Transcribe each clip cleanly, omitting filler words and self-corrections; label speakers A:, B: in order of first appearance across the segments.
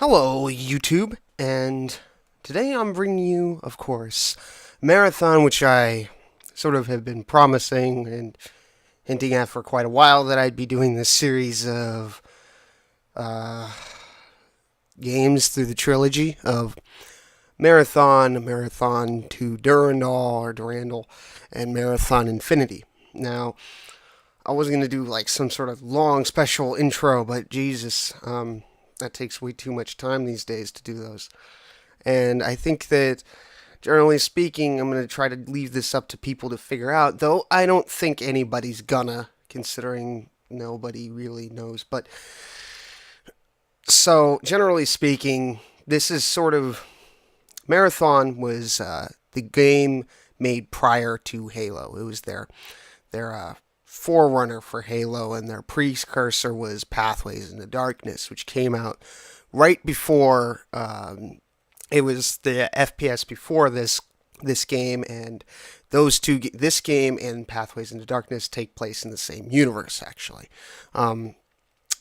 A: Hello, YouTube, and today I'm bringing you, of course, Marathon, which I sort of have been promising and hinting at for quite a while that I'd be doing this series of uh, games through the trilogy of Marathon, Marathon to Durandal or Durandal, and Marathon Infinity. Now, I was going to do like some sort of long special intro, but Jesus, that takes way too much time these days to do those. And I think that, generally speaking, I'm going to try to leave this up to people to figure out, though I don't think anybody's gonna, considering nobody really knows. But, so, generally speaking, this is sort of. Marathon was the game made prior to Halo. It was their forerunner for Halo, and their precursor was Pathways into Darkness, which came out right before it was the FPS before this game, and this game and Pathways into Darkness take place in the same universe. Actually,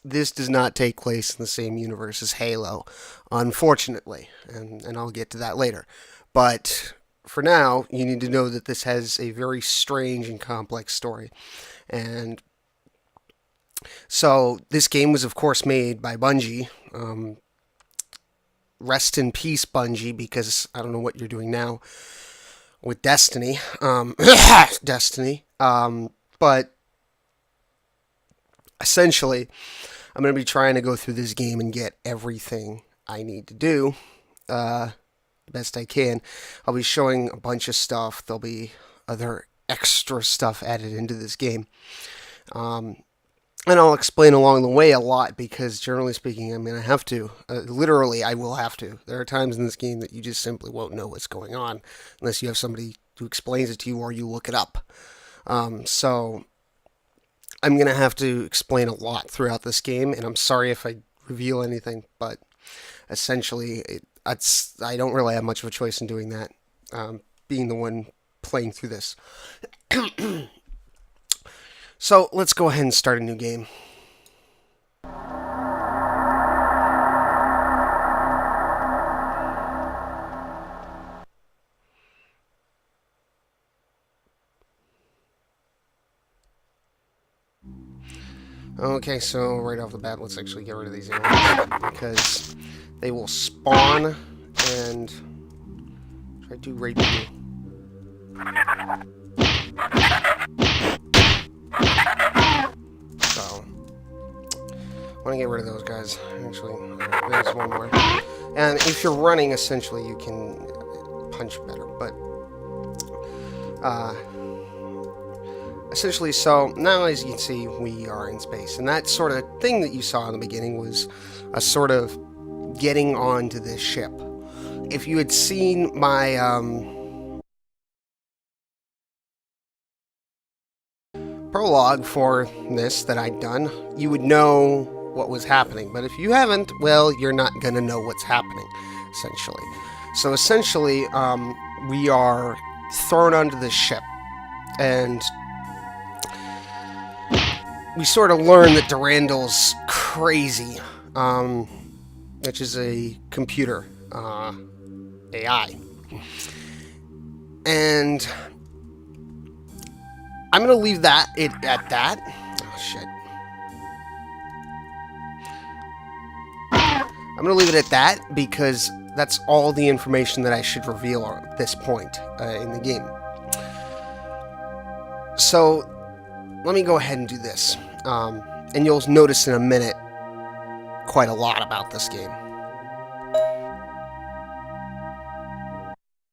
A: this does not take place in the same universe as Halo, unfortunately, and I'll get to that later. But for now, you need to know that this has a very strange and complex story, and so this game was, of course, made by Bungie. Rest in peace, Bungie, because I don't know what you're doing now with Destiny. Destiny. But essentially, I'm going to be trying to go through this game and get everything I need to do best I can. I'll be showing a bunch of stuff. There'll be other extra stuff added into this game. And I'll explain along the way a lot because, generally speaking, I'm going to have to. Literally, I will have to. There are times in this game that you just simply won't know what's going on unless you have somebody who explains it to you or you look it up. So I'm going to have to explain a lot throughout this game, and I'm sorry if I reveal anything, but essentially, I don't really have much of a choice in doing that, being the one playing through this. So let's go ahead and start a new game. Okay, so right off the bat, let's actually get rid of these animals because they will spawn and try to rape you. So, I want to get rid of those guys. Actually, there's one more. And if you're running, essentially, you can punch better. But, essentially, so now as you can see, we are in space. And that sort of thing that you saw in the beginning was a sort of getting onto this ship. If you had seen my prologue for this that I'd done, you would know what was happening. But if you haven't, well, you're not going to know what's happening, essentially. So essentially, we are thrown onto this ship, and we sort of learn that Durandal's crazy, which is a computer, AI. And I'm going to leave that at that. Oh, shit. I'm going to leave it at that because that's all the information that I should reveal at this point in the game. So, let me go ahead and do this. And you'll notice in a minute quite a lot about this game.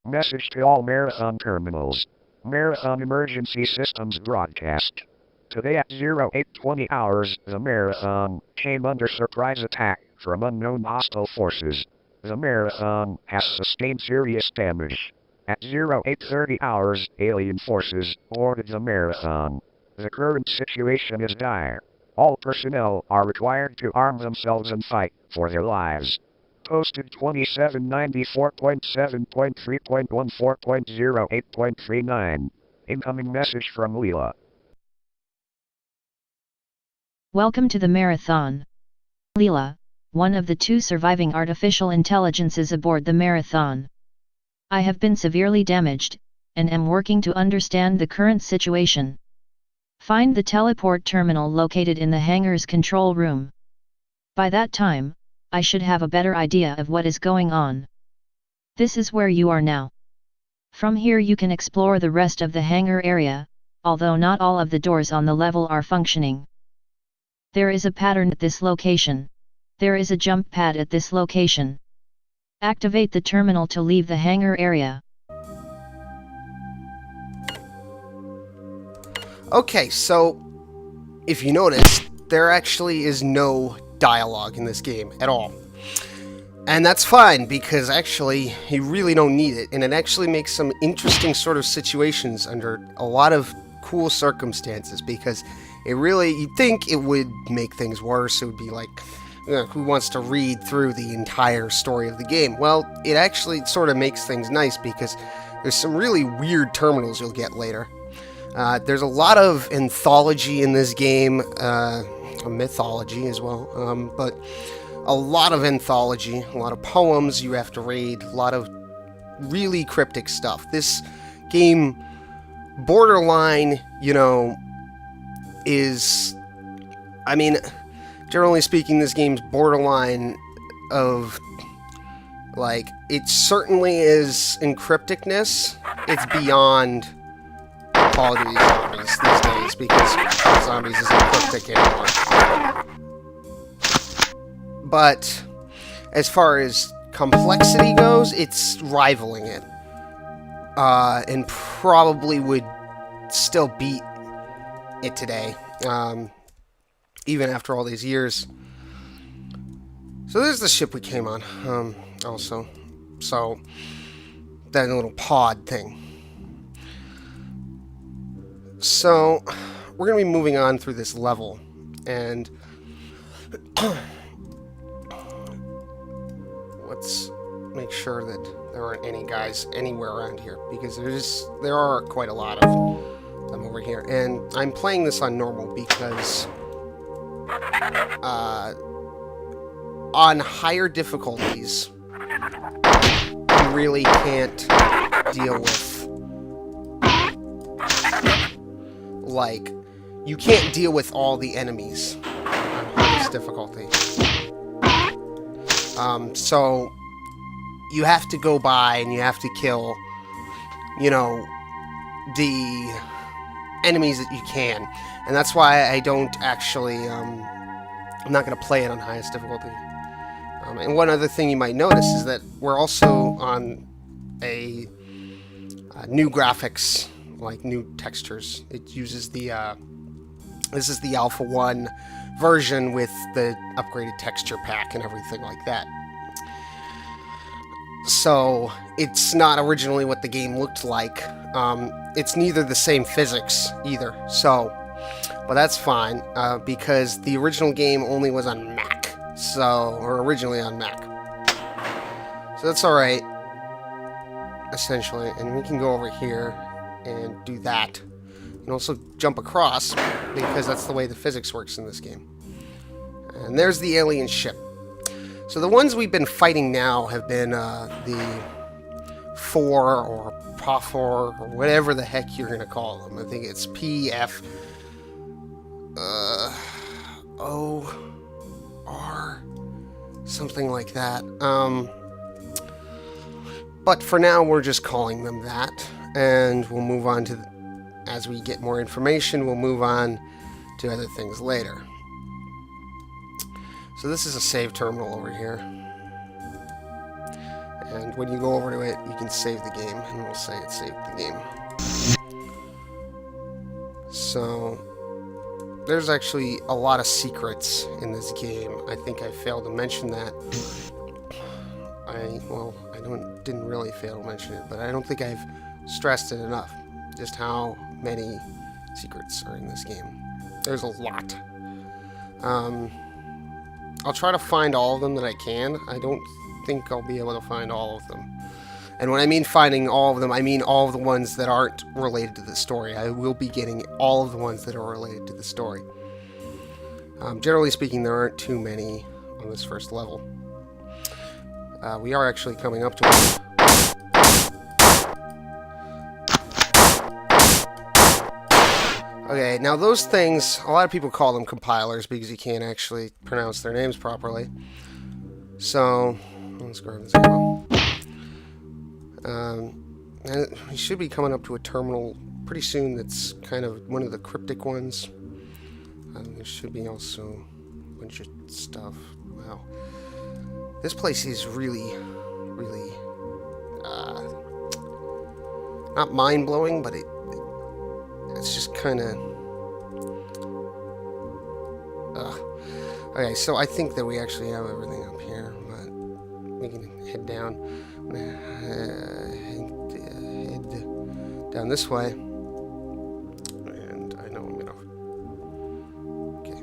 B: Message to all Marathon terminals. Marathon Emergency Systems broadcast. Today at 0820 hours, the Marathon came under surprise attack from unknown hostile forces. The Marathon has sustained serious damage. At 0830 hours, alien forces boarded the Marathon. The current situation is dire. All personnel are required to arm themselves and fight for their lives. Posted 2794.7.3.14.08.39. Incoming message from Leela.
C: Welcome to the Marathon. Leela, one of the 2 surviving artificial intelligences aboard the Marathon. I have been severely damaged, and am working to understand the current situation. Find the teleport terminal located in the hangar's control room. By that time, I should have a better idea of what is going on. This is where you are now. From here you can explore the rest of the hangar area, although not all of the doors on the level are functioning. There is a pattern at this location. There is a jump pad at this location. Activate the terminal to leave the hangar area.
A: Okay, so if you notice, there actually is no dialogue in this game at all. And that's fine, because actually, you really don't need it, and it actually makes some interesting sort of situations under a lot of cool circumstances, because it really, you'd think it would make things worse. It would be like, who wants to read through the entire story of the game? Well, it actually sort of makes things nice, because there's some really weird terminals you'll get later. There's a lot of anthology in this game, mythology as well, but a lot of anthology, a lot of poems you have to read, a lot of really cryptic stuff. This game, borderline, is, I mean, generally speaking, this game's borderline of, like, it certainly is in crypticness. It's beyond Call of Duty Zombies these days, because Zombies isn't cryptic anymore. But as far as complexity goes, it's rivaling it. And probably would still beat it today, even after all these years. So there's the ship we came on, also. So, that little pod thing. So, we're going to be moving on through this level, and let's make sure that there aren't any guys anywhere around here, because there are quite a lot of them over here. And I'm playing this on normal because on higher difficulties you really can't deal with, like, you can't deal with all the enemies on hardest difficulty. So you have to go by and you have to kill, the enemies that you can. And that's why I don't actually, I'm not going to play it on highest difficulty. And one other thing you might notice is that we're also on a new graphics, like new textures. It uses the, this is the Alpha 1 version with the upgraded texture pack and everything like that. So, it's not originally what the game looked like. It's neither the same physics either. So, but that's fine, because the original game only was on Mac. So, or originally on Mac. So that's alright, essentially. And we can go over here and do that. And also jump across, because that's the way the physics works in this game. And there's the alien ship. So the ones we've been fighting now have been the 4 or POF or whatever the heck you're going to call them. I think it's PF O R, something like that. But for now, we're just calling them that, and we'll move on to, as we get more information, we'll move on to other things later. So this is a save terminal over here. And when you go over to it, you can save the game, and we'll say it saved the game. So, there's actually a lot of secrets in this game. I think I failed to mention that. I didn't really fail to mention it, but I don't think I've stressed it enough, just how many secrets are in this game. There's a lot. I'll try to find all of them that I can. I don't think I'll be able to find all of them. And when I mean finding all of them, I mean all of the ones that aren't related to the story. I will be getting all of the ones that are related to the story. Generally speaking, there aren't too many on this first level. We are actually coming up to it. Okay, now those things, a lot of people call them compilers because you can't actually pronounce their names properly. So, let's grab this arrow. And we should be coming up to a terminal pretty soon that's kind of one of the cryptic ones. There should be also a bunch of stuff. Wow. This place is really, really, not mind-blowing, but it's just kind of... Okay, so I think that we actually have everything up here, but we can head down. Head down this way. And I know I'm gonna... Okay.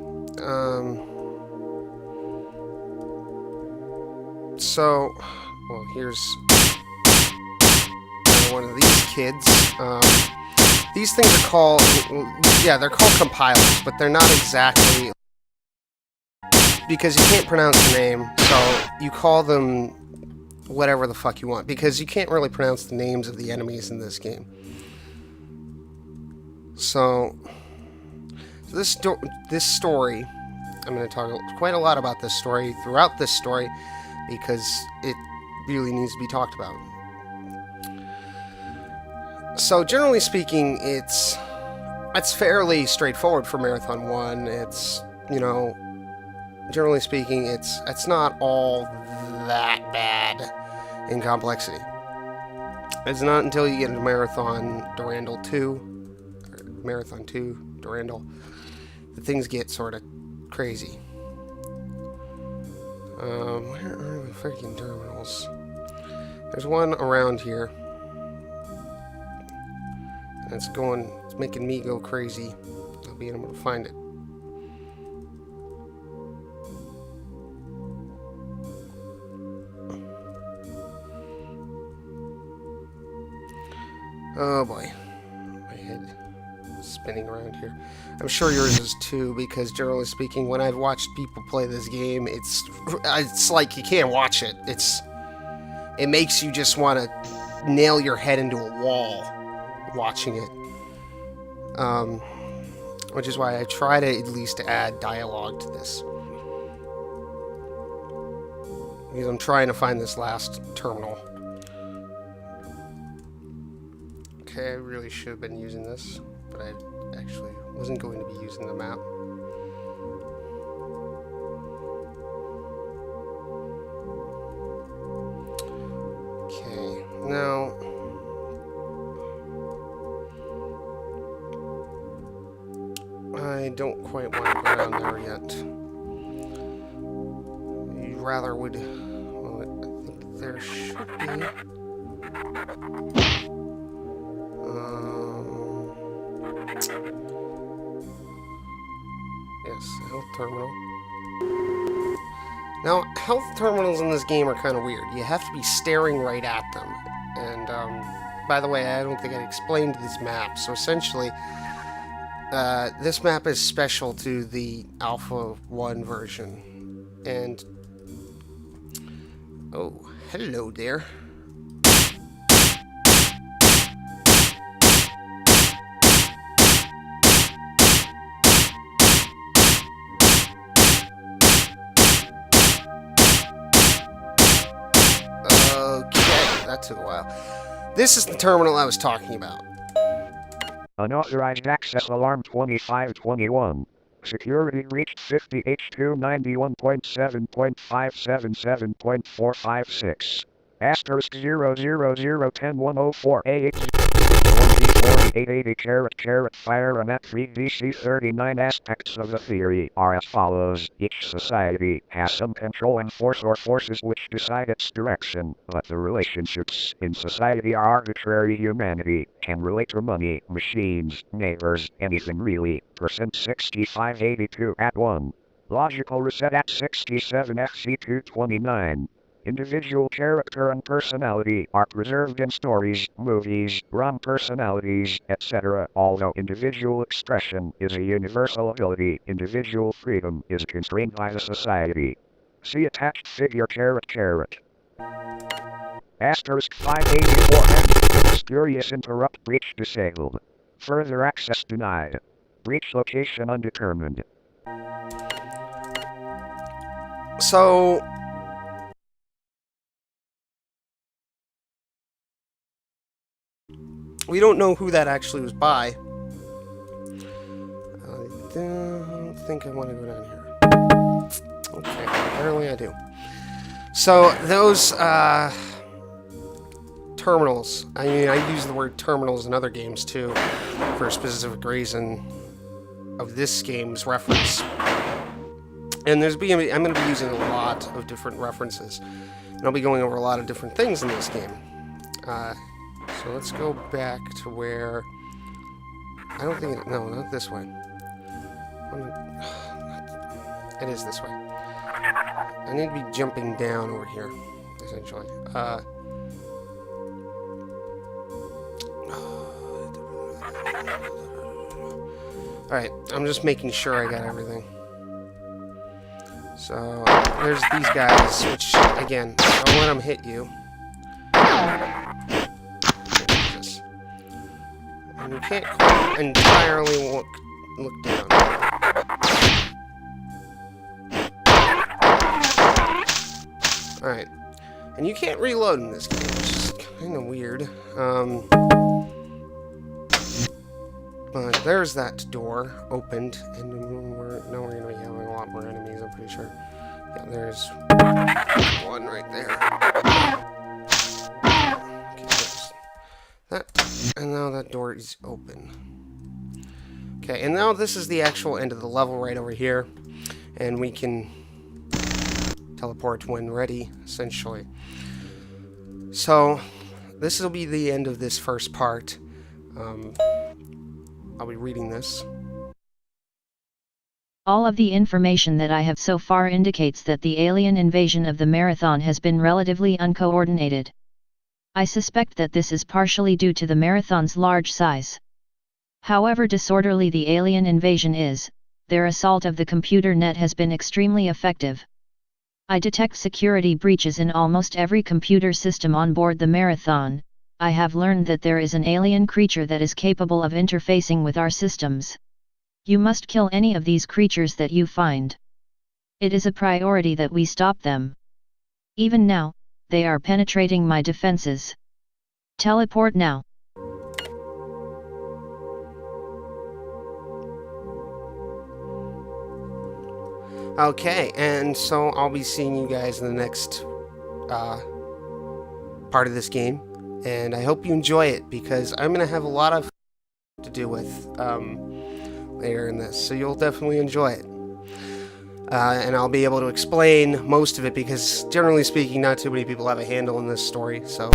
A: So, well, here's one of these kids. These things are called, yeah, they're called compilers, but they're not exactly, because you can't pronounce the name, so you call them whatever the fuck you want, because you can't really pronounce the names of the enemies in this game. So this story, I'm going to talk quite a lot about this story throughout this story, because it really needs to be talked about. So generally speaking, it's fairly straightforward for Marathon-01. It's, you know, generally speaking, it's not all that bad in complexity. It's not until you get into Marathon-02, Durandal, that things get sort of crazy. Where are the freaking terminals? There's one around here. And it's making me go crazy. Not being able to find it. Oh boy. My head is spinning around here. I'm sure yours is too, because generally speaking, when I've watched people play this game, it's like you can't watch it. It makes you just want to nail your head into a wall watching it. Which is why I try to at least add dialogue to this. Because I'm trying to find this last terminal. Okay, I really should have been using this, but I actually wasn't going to be using the map. Okay, now... I don't quite want to go down there yet. You rather would... Well, I think there should be... Yes, health terminal. Now, health terminals in this game are kind of weird. You have to be staring right at them. And, by the way, I don't think I explained this map. So essentially... this map is special to the Alpha 1 version. And... Oh, hello there. Okay, that took a while. This is the terminal I was talking about.
B: Unauthorized access alarm 2521. Security reached 50H291.7.577.456. Asterisk 000101048. 204880 fire and at 3DC 39 aspects of the theory are as follows. Each society has some control and force or forces which decide its direction, but the relationships in society are arbitrary. Humanity can relate to money, machines, neighbors, anything really. Percent 6582 at 1. Logical reset at 67 FC 229. Individual character and personality are preserved in stories, movies, ROM personalities, etc. Although individual expression is a universal ability, individual freedom is constrained by the society. See attached figure caret caret. Asterisk 584 Spurious interrupt breach disabled. Further access denied. Breach location undetermined.
A: So we don't know who that actually was by. I don't think I want to go down here. Okay, apparently I do. So those terminals, I mean, I use the word terminals in other games too, for a specific reason of this game's reference. And I'm going to be using a lot of different references. And I'll be going over a lot of different things in this game. So let's go back to where... I don't think... No, not this way. It is this way. I need to be jumping down over here, essentially. Alright, I'm just making sure I got everything. So, there's these guys, which, again, don't let them hit you. And you can't quite entirely look down. Alright. And you can't reload in this game, which is kind of weird. But there's that door opened, and now we're going to be having a lot more enemies, I'm pretty sure. Yeah, there's one right there. Okay, there's that. And now that door is open. Okay, and now this is the actual end of the level right over here. And we can teleport when ready, essentially. So, this will be the end of this first part. I'll be reading this.
C: All of the information that I have so far indicates that the alien invasion of the Marathon has been relatively uncoordinated. I suspect that this is partially due to the Marathon's large size. However disorderly the alien invasion is, their assault of the computer net has been extremely effective. I detect security breaches in almost every computer system on board the Marathon. I have learned that there is an alien creature that is capable of interfacing with our systems. You must kill any of these creatures that you find. It is a priority that we stop them. Even now, they are penetrating my defenses. Teleport now.
A: Okay, and so I'll be seeing you guys in the next part of this game. And I hope you enjoy it, because I'm going to have a lot of to do with later in this. So you'll definitely enjoy it. And I'll be able to explain most of it, because generally speaking, not too many people have a handle in this story. So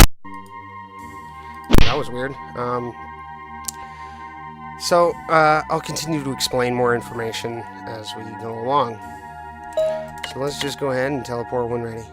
A: that was weird. So I'll continue to explain more information as we go along. So let's just go ahead and teleport when ready.